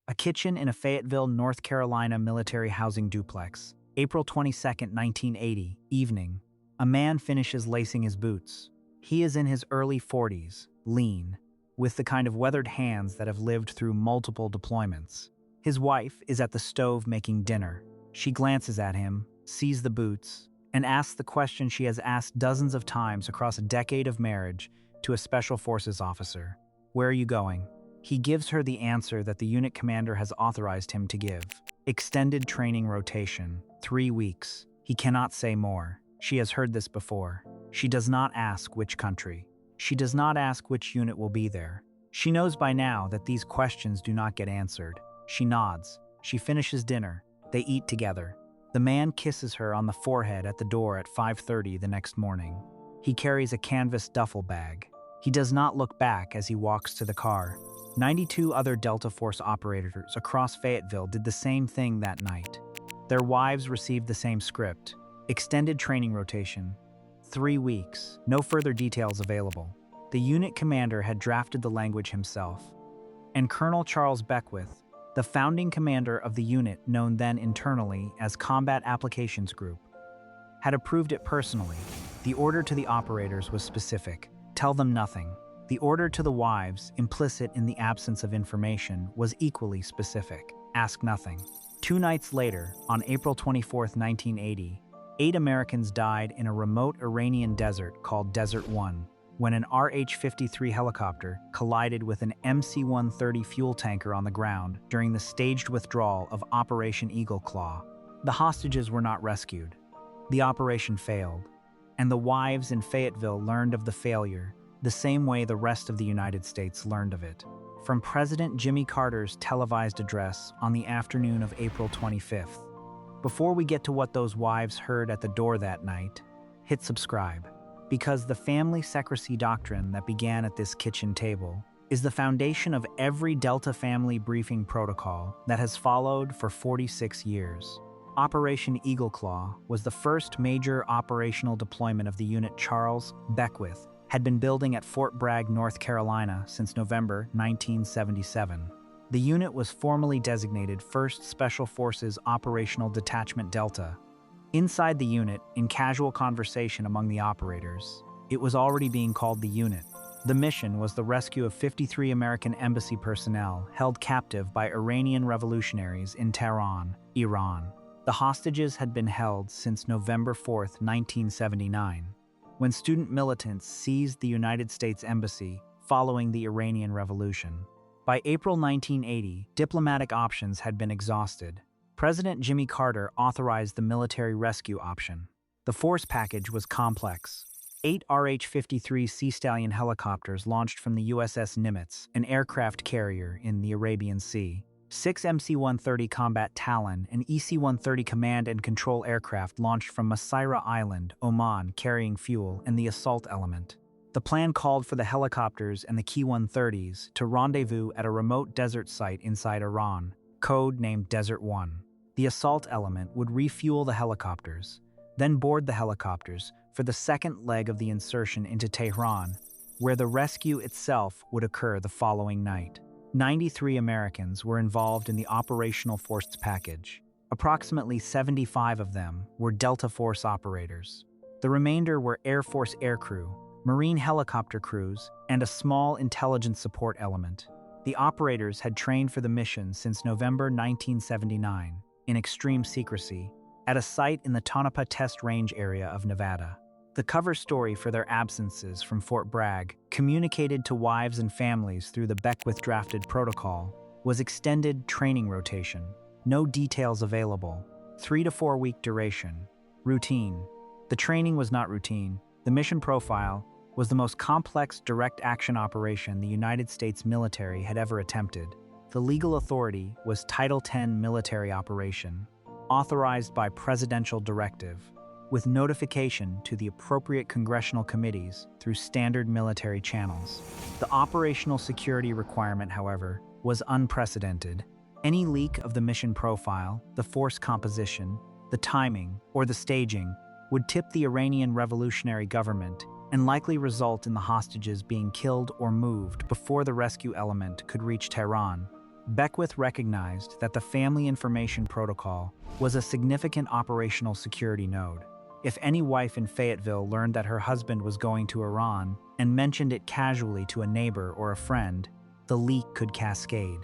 A kitchen in a Fayetteville, North Carolina military housing duplex. April 22, 1980, evening. A man finishes lacing his boots. He is in his early 40s, lean, with the kind of weathered hands that have lived through multiple deployments. His wife is at the stove making dinner. She glances at him, sees the boots, and asks the question she has asked dozens of times across a decade of marriage to a Special Forces officer. Where are you going? He gives her the answer that the unit commander has authorized him to give. Extended training rotation, 3 weeks. He cannot say more. She has heard this before. She does not ask which country. She does not ask which unit will be there. She knows by now that these questions do not get answered. She nods. She finishes dinner. They eat together. The man kisses her on the forehead at the door at 5:30 the next morning. He carries a canvas duffel bag. He does not look back as he walks to the car. 92 other Delta Force operators across Fayetteville did the same thing that night. Their wives received the same script. Extended training rotation. 3 weeks. No further details available. The unit commander had drafted the language himself. And Colonel Charles Beckwith, the founding commander of the unit known then internally as Combat Applications Group, had approved it personally. The order to the operators was specific. Tell them nothing. The order to the wives, implicit in the absence of information, was equally specific. Ask nothing. 2 nights later, on April 24, 1980, 8 Americans died in a remote Iranian desert called Desert 1, when an RH-53 helicopter collided with an MC-130 fuel tanker on the ground during the staged withdrawal of Operation Eagleclaw. The hostages were not rescued. The operation failed, and the wives in Fayetteville learned of the failure the same way the rest of the United States learned of it, from President Jimmy Carter's televised address on the afternoon of April 25th. Before we get to what those wives heard at the door that night, hit subscribe, because the family secrecy doctrine that began at this kitchen table is the foundation of every Delta family briefing protocol that has followed for 46 years. Operation Eagleclaw was the first major operational deployment of the unit Charles Beckwith had been building at Fort Bragg, North Carolina since November 1977. The unit was formally designated 1st Special Forces Operational Detachment Delta. Inside the unit, in casual conversation among the operators, it was already being called the unit. The mission was the rescue of 53 American embassy personnel held captive by Iranian revolutionaries in Tehran, Iran. The hostages had been held since November 4, 1979. When student militants seized the United States Embassy following the Iranian Revolution. By April 1980, diplomatic options had been exhausted. President Jimmy Carter authorized the military rescue option. The force package was complex. 8 RH-53 Sea Stallion helicopters launched from the USS Nimitz, an aircraft carrier in the Arabian Sea. 6 MC-130 Combat Talon and EC-130 command and control aircraft launched from Masira Island, Oman, carrying fuel and the assault element. The plan called for the helicopters and the Ki-130s to rendezvous at a remote desert site inside Iran, code named Desert 1. The assault element would refuel the helicopters, then board the helicopters for the second leg of the insertion into Tehran, where the rescue itself would occur the following night. 93 Americans were involved in the operational force package. Approximately 75 of them were Delta Force operators. The remainder were Air Force aircrew, Marine helicopter crews, and a small intelligence support element. The operators had trained for the mission since November 1979, in extreme secrecy, at a site in the Tonopah Test Range area of Nevada. The cover story for their absences from Fort Bragg, communicated to wives and families through the Beckwith drafted protocol, was extended training rotation. No details available. 3 to 4 week duration. Routine. The training was not routine. The mission profile was the most complex direct action operation the United States military had ever attempted. The legal authority was Title 10 military operation, authorized by presidential directive, with notification to the appropriate congressional committees through standard military channels. The operational security requirement, however, was unprecedented. Any leak of the mission profile, the force composition, the timing, or the staging would tip the Iranian revolutionary government and likely result in the hostages being killed or moved before the rescue element could reach Tehran. Beckwith recognized that the Family Information Protocol was a significant operational security node. If any wife in Fayetteville learned that her husband was going to Iran and mentioned it casually to a neighbor or a friend, the leak could cascade.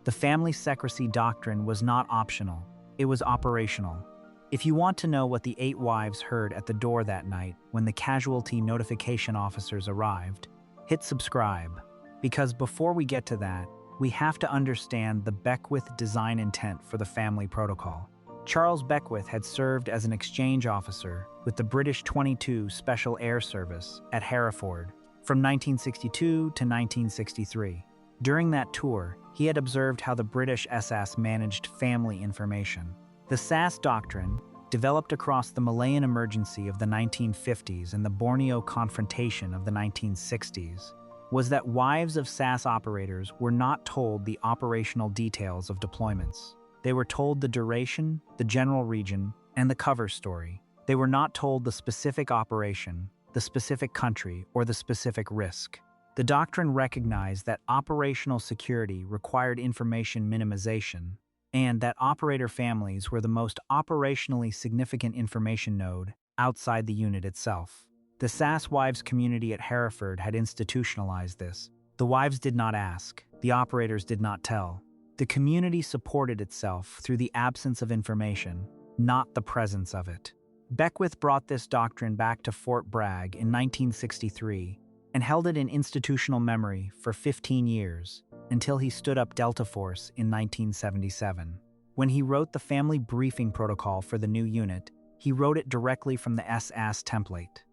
The family secrecy doctrine was not optional, it was operational. If you want to know what the 8 wives heard at the door that night when the casualty notification officers arrived, hit subscribe. Because before we get to that, we have to understand the Beckwith design intent for the family protocol. Charles Beckwith had served as an exchange officer with the British 22 Special Air Service at Hereford from 1962 to 1963. During that tour, he had observed how the British SS managed family information. The SAS doctrine, developed across the Malayan emergency of the 1950s and the Borneo confrontation of the 1960s, was that wives of SAS operators were not told the operational details of deployments. They were told the duration, the general region, and the cover story. They were not told the specific operation, the specific country, or the specific risk. The doctrine recognized that operational security required information minimization, and that operator families were the most operationally significant information node outside the unit itself. The SAS wives community at Hereford had institutionalized this. The wives did not ask, the operators did not tell. The community supported itself through the absence of information, not the presence of it. Beckwith brought this doctrine back to Fort Bragg in 1963 and held it in institutional memory for 15 years until he stood up Delta Force in 1977. When he wrote the family briefing protocol for the new unit, he wrote it directly from the SAS template.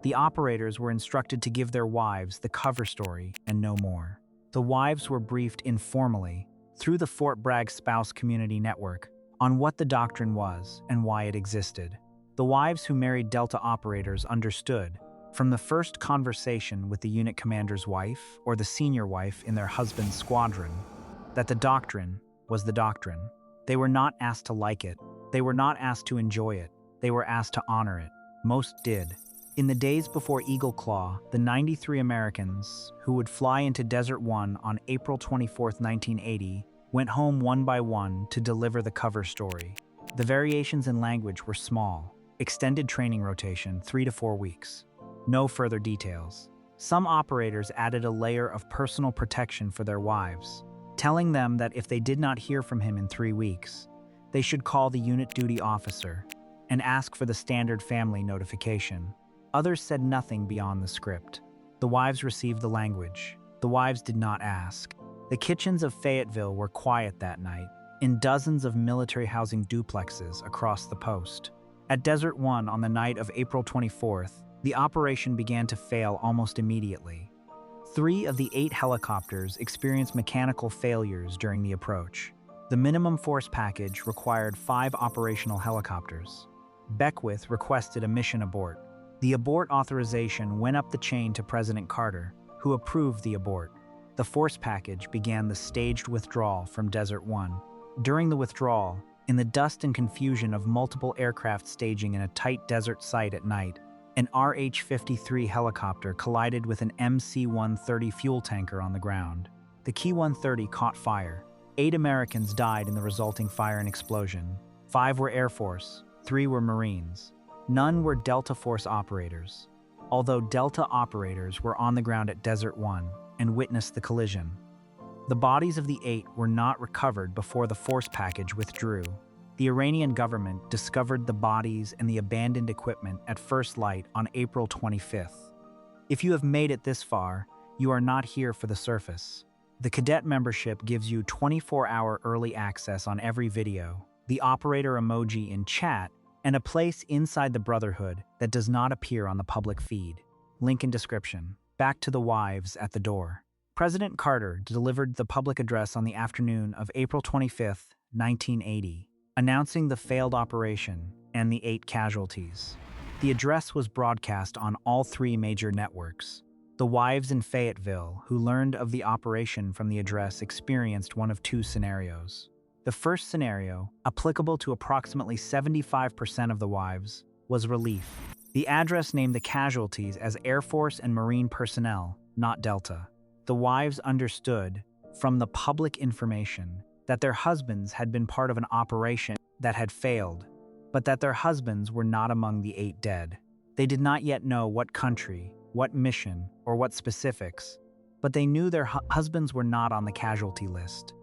The operators were instructed to give their wives the cover story and no more. The wives were briefed informally through the Fort Bragg Spouse Community Network on what the doctrine was and why it existed. The wives who married Delta operators understood, from the first conversation with the unit commander's wife or the senior wife in their husband's squadron, that the doctrine was the doctrine. They were not asked to like it. They were not asked to enjoy it. They were asked to honor it. Most did. In the days before Eagleclaw, the 93 Americans who would fly into Desert One on April 24, 1980, went home one by one to deliver the cover story. The variations in language were small. Extended training rotation, 3 to 4 weeks. No further details. Some operators added a layer of personal protection for their wives, telling them that if they did not hear from him in 3 weeks, they should call the unit duty officer and ask for the standard family notification. Others said nothing beyond the script. The wives received the language. The wives did not ask. The kitchens of Fayetteville were quiet that night, in dozens of military housing duplexes across the post. At Desert One on the night of April 24th, the operation began to fail almost immediately. 3 of the 8 helicopters experienced mechanical failures during the approach. The minimum force package required 5 operational helicopters. Beckwith requested a mission abort. The abort authorization went up the chain to President Carter, who approved the abort. The force package began the staged withdrawal from Desert One. During the withdrawal, in the dust and confusion of multiple aircraft staging in a tight desert site at night, an RH-53 helicopter collided with an MC-130 fuel tanker on the ground. The Ki-130 caught fire. 8 Americans died in the resulting fire and explosion. 5 were Air Force, 3 were Marines. None were Delta Force operators, although Delta operators were on the ground at Desert One and witnessed the collision. The bodies of the 8 were not recovered before the force package withdrew. The Iranian government discovered the bodies and the abandoned equipment at first light on April 25th. If you have made it this far, you are not here for the surface. The cadet membership gives you 24-hour early access on every video, the operator emoji in chat, and a place inside the Brotherhood that does not appear on the public feed. Link in description. Back to the wives at the door. President Carter delivered the public address on the afternoon of April 25, 1980, announcing the failed operation and the 8 casualties. The address was broadcast on all 3 major networks. The wives in Fayetteville who learned of the operation from the address experienced one of 2 scenarios. The first scenario, applicable to approximately 75% of the wives, was relief. The address named the casualties as Air Force and Marine personnel, not Delta. The wives understood, from the public information that their husbands had been part of an operation that had failed, but that their husbands were not among the 8 dead. They did not yet know what country, what mission, or what specifics, but they knew their husbands were not on the casualty list.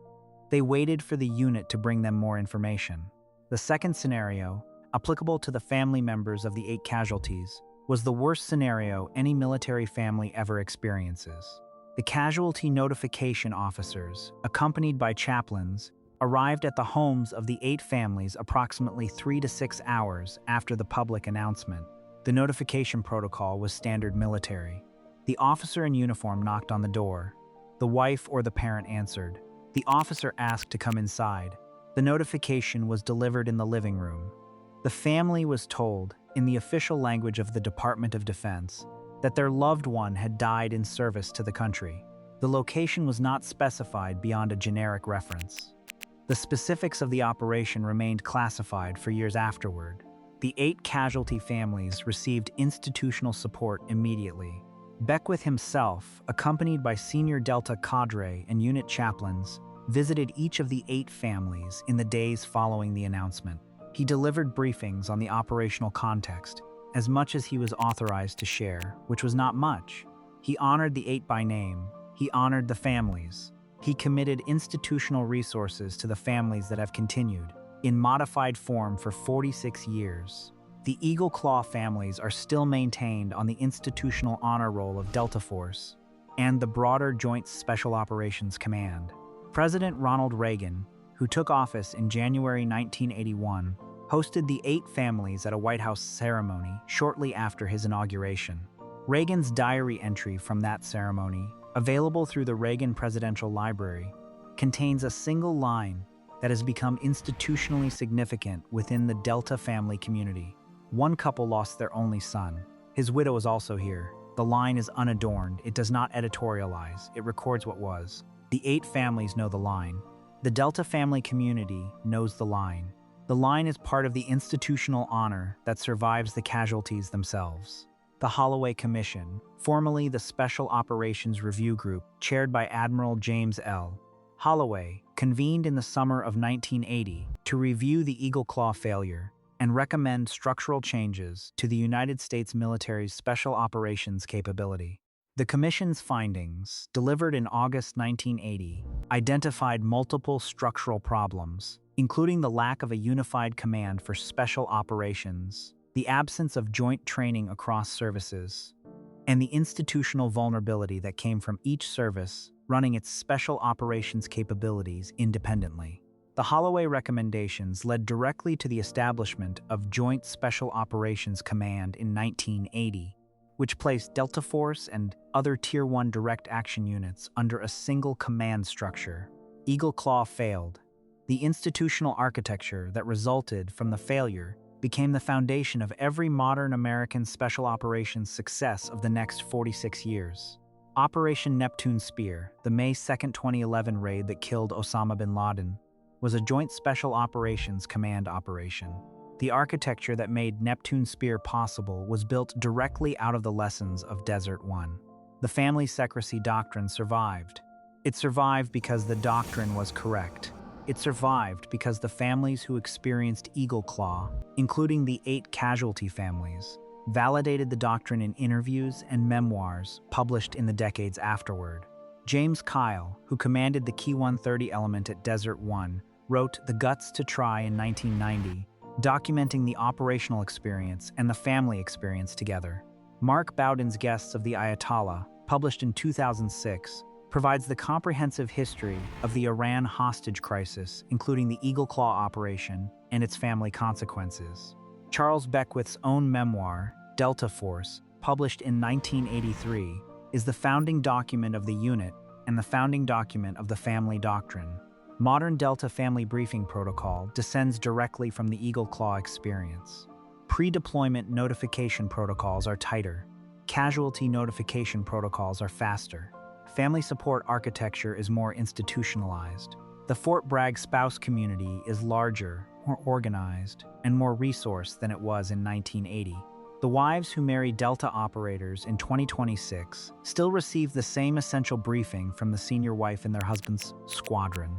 They waited for the unit to bring them more information. The second scenario, applicable to the family members of the 8 casualties, was the worst scenario any military family ever experiences. The casualty notification officers, accompanied by chaplains, arrived at the homes of the 8 families approximately 3 to 6 hours after the public announcement. The notification protocol was standard military. The officer in uniform knocked on the door. The wife or the parent answered. The officer asked to come inside. The notification was delivered in the living room. The family was told, in the official language of the Department of Defense, that their loved one had died in service to the country. The location was not specified beyond a generic reference. The specifics of the operation remained classified for years afterward. The 8 casualty families received institutional support immediately. Beckwith himself, accompanied by senior Delta cadre and unit chaplains, visited each of the 8 families in the days following the announcement. He delivered briefings on the operational context, as much as he was authorized to share, which was not much. He honored the 8 by name. He honored the families. He committed institutional resources to the families that have continued, in modified form for 46 years. The Eagleclaw families are still maintained on the institutional honor roll of Delta Force and the broader Joint Special Operations Command. President Ronald Reagan, who took office in January 1981, hosted the 8 families at a White House ceremony shortly after his inauguration. Reagan's diary entry from that ceremony, available through the Reagan Presidential Library, contains a single line that has become institutionally significant within the Delta family community. One couple lost their only son. His widow is also here. The line is unadorned. It does not editorialize. It records what was. The 8 families know the line. The Delta family community knows the line. The line is part of the institutional honor that survives the casualties themselves. The Holloway Commission, formerly the Special Operations Review Group, chaired by Admiral James L. Holloway, convened in the summer of 1980 to review the Eagleclaw failure and recommend structural changes to the United States military's special operations capability. The Commission's findings, delivered in August 1980, identified multiple structural problems, including the lack of a unified command for special operations, the absence of joint training across services, and the institutional vulnerability that came from each service running its special operations capabilities independently. The Holloway recommendations led directly to the establishment of Joint Special Operations Command in 1980, which placed Delta Force and other Tier 1 direct action units under a single command structure. Eagleclaw failed. The institutional architecture that resulted from the failure became the foundation of every modern American special operations success of the next 46 years. Operation Neptune Spear, the May 2, 2011 raid that killed Osama bin Laden, was a Joint Special Operations Command operation. The architecture that made Neptune Spear possible was built directly out of the lessons of Desert One. The family secrecy doctrine survived. It survived because the doctrine was correct. It survived because the families who experienced Eagleclaw, including the 8 casualty families, validated the doctrine in interviews and memoirs published in the decades afterward. James Kyle, who commanded the Key 130 element at Desert One, wrote The Guts to Try in 1990, documenting the operational experience and the family experience together. Mark Bowden's Guests of the Ayatollah, published in 2006, provides the comprehensive history of the Iran hostage crisis, including the Eagleclaw operation and its family consequences. Charles Beckwith's own memoir, Delta Force, published in 1983, is the founding document of the unit and the founding document of the family doctrine. Modern Delta family briefing protocol descends directly from the Eagleclaw experience. Pre-deployment notification protocols are tighter. Casualty notification protocols are faster. Family support architecture is more institutionalized. The Fort Bragg spouse community is larger, more organized, and more resourced than it was in 1980. The wives who marry Delta operators in 2026 still receive the same essential briefing from the senior wife in their husband's squadron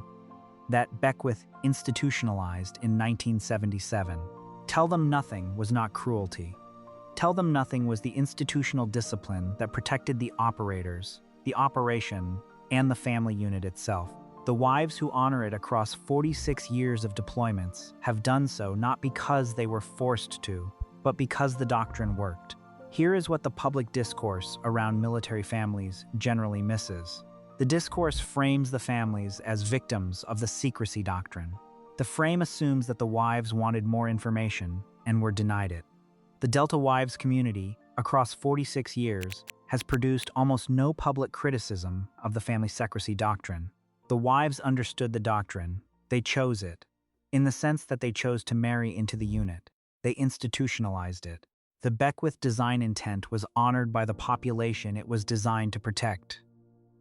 that Beckwith institutionalized in 1977. Tell them nothing was not cruelty. Tell them nothing was the institutional discipline that protected the operators, the operation, and the family unit itself. The wives who honor it across 46 years of deployments have done so not because they were forced to, but because the doctrine worked. Here is what the public discourse around military families generally misses. The discourse frames the families as victims of the secrecy doctrine. The frame assumes that the wives wanted more information and were denied it. The Delta wives community, across 46 years, has produced almost no public criticism of the family secrecy doctrine. The wives understood the doctrine. They chose it, in the sense that they chose to marry into the unit. They institutionalized it. The Beckwith design intent was honored by the population it was designed to protect.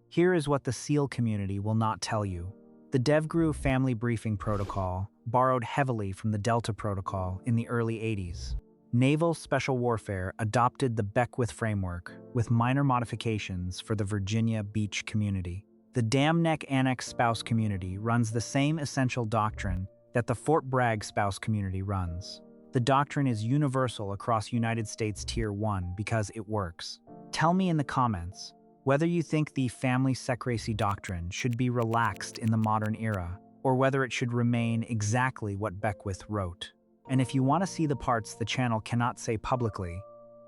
Here is what the SEAL community will not tell you. The DevGru Family Briefing Protocol borrowed heavily from the Delta Protocol in the early 80s. Naval Special Warfare adopted the Beckwith framework with minor modifications for the Virginia Beach community. The Dam Neck Annex spouse community runs the same essential doctrine that the Fort Bragg spouse community runs. The doctrine is universal across United States Tier 1 because it works. Tell me in the comments whether you think the family secrecy doctrine should be relaxed in the modern era, or whether it should remain exactly what Beckwith wrote. And if you want to see the parts the channel cannot say publicly,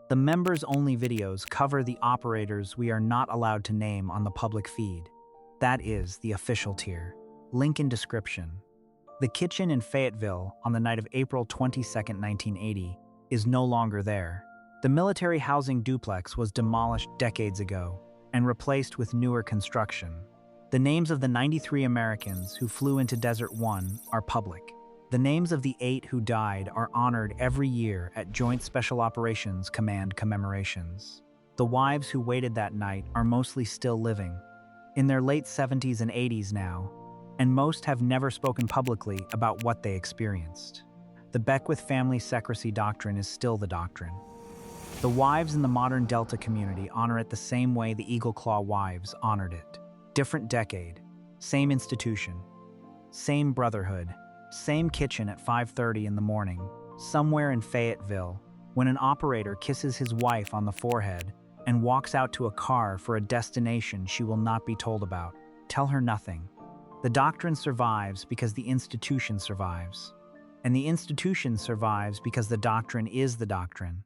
the members-only videos cover the operators we are not allowed to name on the public feed. That is the official tier. Link in description. The kitchen in Fayetteville on the night of April 22, 1980, is no longer there. The military housing duplex was demolished decades ago and replaced with newer construction. The names of the 93 Americans who flew into Desert One are public. The names of the 8 who died are honored every year at Joint Special Operations Command commemorations. The wives who waited that night are mostly still living, in their late 70s and 80s now, and most have never spoken publicly about what they experienced. The Beckwith family secrecy doctrine is still the doctrine. The wives in the modern Delta community honor it the same way the Eagleclaw wives honored it. Different decade, same institution, same brotherhood, same kitchen at 5:30 in the morning, somewhere in Fayetteville, when an operator kisses his wife on the forehead and walks out to a car for a destination she will not be told about. Tell her nothing. The doctrine survives because the institution survives. And the institution survives because the doctrine is the doctrine.